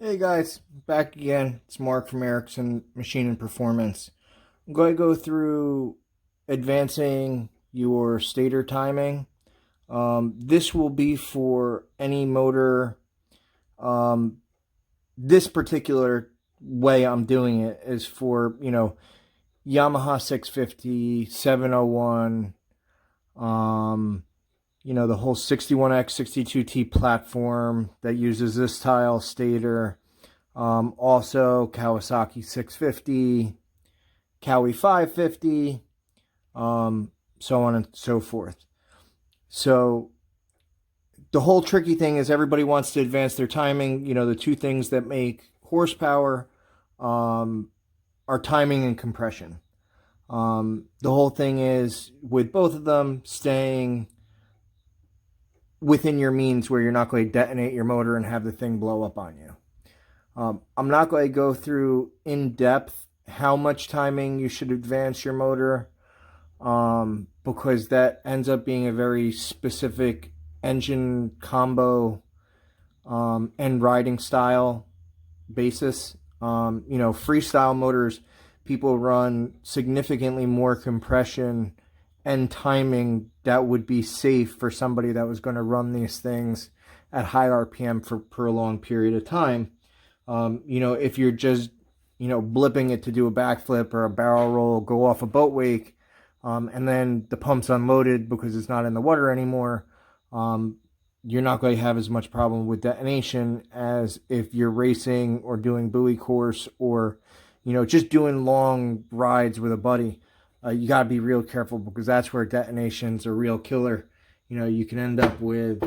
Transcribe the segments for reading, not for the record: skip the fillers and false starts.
Hey guys, back again. It's Mark from Ericsson Machine and Performance. I'm going to go through advancing your stator timing. This will be for any motor. Um, this particular way I'm doing it is for, Yamaha 650, 701, the whole 61X, 62T platform that uses this style stator. Also, Kawasaki 650, Kawi 550, so on and so forth. So the whole tricky thing is everybody wants to advance their timing. The two things that make horsepower are timing and compression. The whole thing is with both of them staying within your means where you're not going to detonate your motor and have the thing blow up on you. I'm not going to go through in depth how much timing you should advance your motor because that ends up being a very specific engine combo and riding style basis. Freestyle motors, people run significantly more compression and timing that would be safe for somebody that was going to run these things at high RPM for a prolonged period of time. If you're just, blipping it to do a backflip or a barrel roll, go off a boat wake, and then the pump's unloaded because it's not in the water anymore, you're not going to have as much problem with detonation as if you're racing or doing buoy course or, just doing long rides with a buddy. You got to be real careful because that's where detonation's a real killer. You can end up with,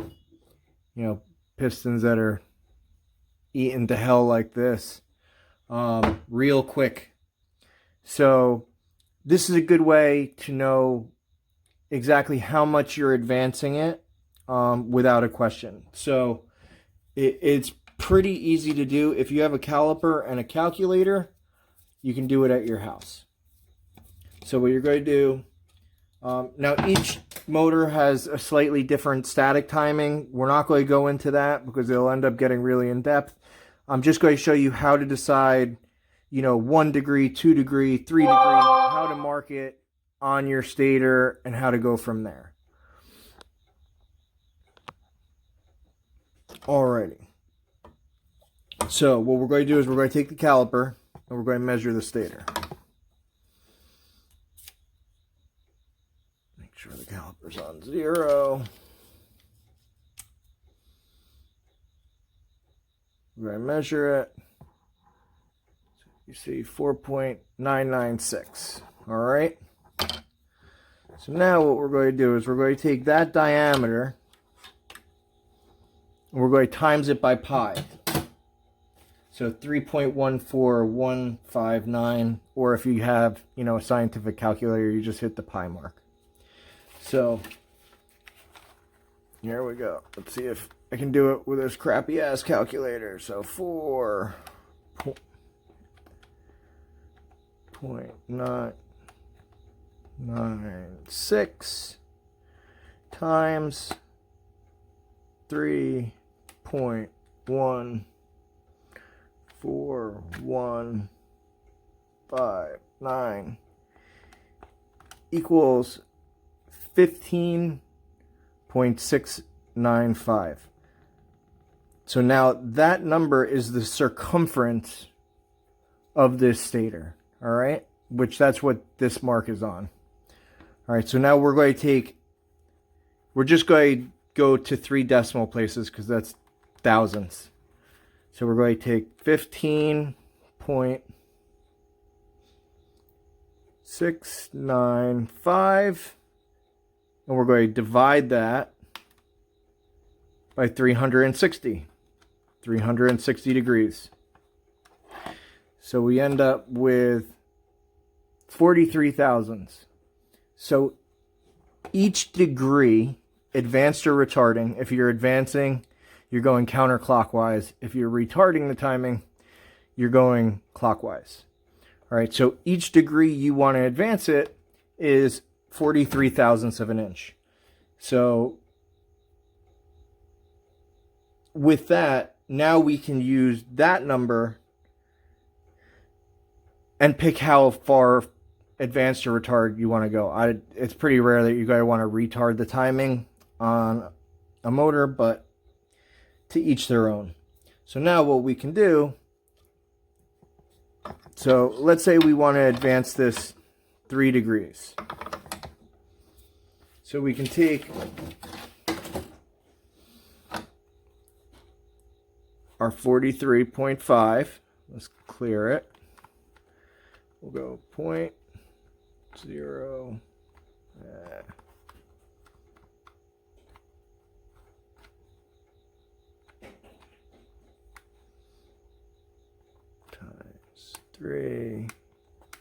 pistons that are eaten to hell like this real quick. So this is a good way to know exactly how much you're advancing it without a question. So it's pretty easy to do. If you have a caliper and a calculator, you can do it at your house. So what you're going to do, now each motor has a slightly different static timing. We're not going to go into that because it'll end up getting really in depth. I'm just going to show you how to decide, 1 degree, 2 degree, 3 degree, how to mark it on your stator and how to go from there. Alrighty. So what we're going to do is we're going to take the caliper and we're going to measure the stator. Make sure the caliper's on 0. We're going to measure it. You see 4.996. All right. So now what we're going to do is we're going to take that diameter and we're going to times it by pi. So 3.14159, or if you have, a scientific calculator, you just hit the pi mark. So here we go. Let's see if I can do it with this crappy ass calculator. So 4.996 times 3.14159 equals 15.695. So now that number is the circumference of this stator, all right? Which that's what this mark is on. All right, so now we're just going to go to 3 decimal places because that's thousandths. So we're going to take 15.695 and we're going to divide that by 360 degrees. So we end up with 43 thousandths. So each degree, advanced or retarding, if you're advancing, you're going counterclockwise. If you're retarding the timing, you're going clockwise. All right, so each degree you want to advance it is 43 thousandths of an inch. So with that, now we can use that number and pick how far advanced or retard you want to go. It's pretty rare that you guys want to retard the timing on a motor, but to each their own. So now what we can do, so let's say we want to advance this 3 degrees. So we can take our 43.5, let's clear it. We'll go 0.0 times 3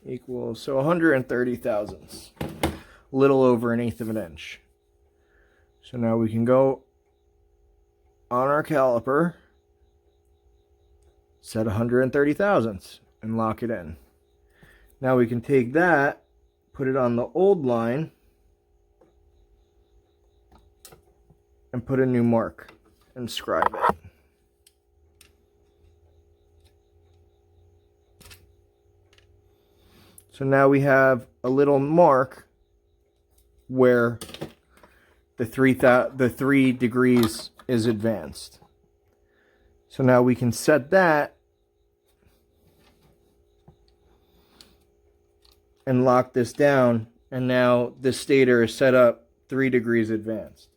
equals, so 130 thousandths, a little over 1/8 of an inch. So now we can go on our caliper, set 130 thousandths and lock it in. Now we can take that, put it on the old line, and put a new mark and scribe it. So now we have a little mark where the 3 degrees is advanced. So now we can set that and lock this down, and now the stator is set up 3 degrees advanced.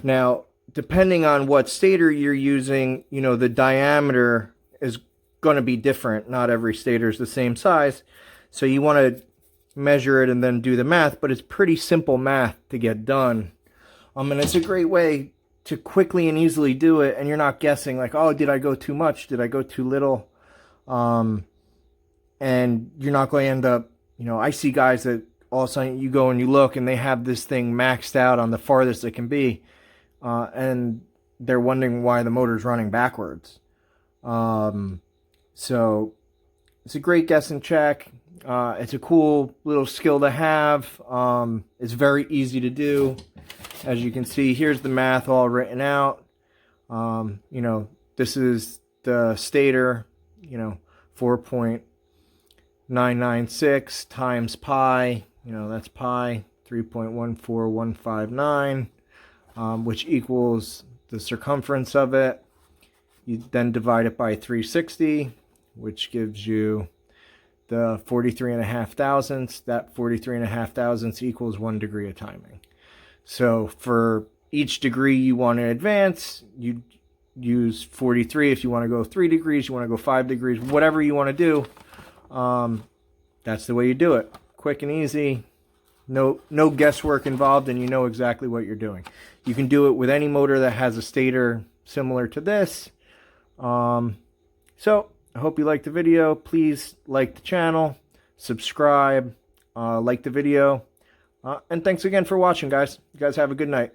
Now, depending on what stator you're using, you know, the diameter is going to be different. Not every stator is the same size. So you want to measure it and then do the math, but it's pretty simple math to get done. And it's a great way to quickly and easily do it, and you're not guessing like, oh, did I go too much? Did I go too little? And you're not going to end up, you know, I see guys that all of a sudden you go and you look and they have this thing maxed out on the farthest it can be, and they're wondering why the motor's running backwards. So it's a great guess and check. It's a cool little skill to have. It's very easy to do. As you can see, here's the math all written out. You know, this is the stator, you know, 4.996 times pi, you know, that's pi, 3.14159, which equals the circumference of it. You then divide it by 360, which gives you the 43.5 thousandths. That 43.5 thousandths equals 1 degree of timing. So for each degree you want to advance, you use 43. If you want to go 3 degrees, you want to go 5 degrees, whatever you want to do, that's the way you do it. Quick and easy. No guesswork involved, and you know exactly what you're doing. You can do it with any motor that has a stator similar to this. So I hope you liked the video. Please like the channel, subscribe, like the video, and thanks again for watching, guys. You guys have a good night.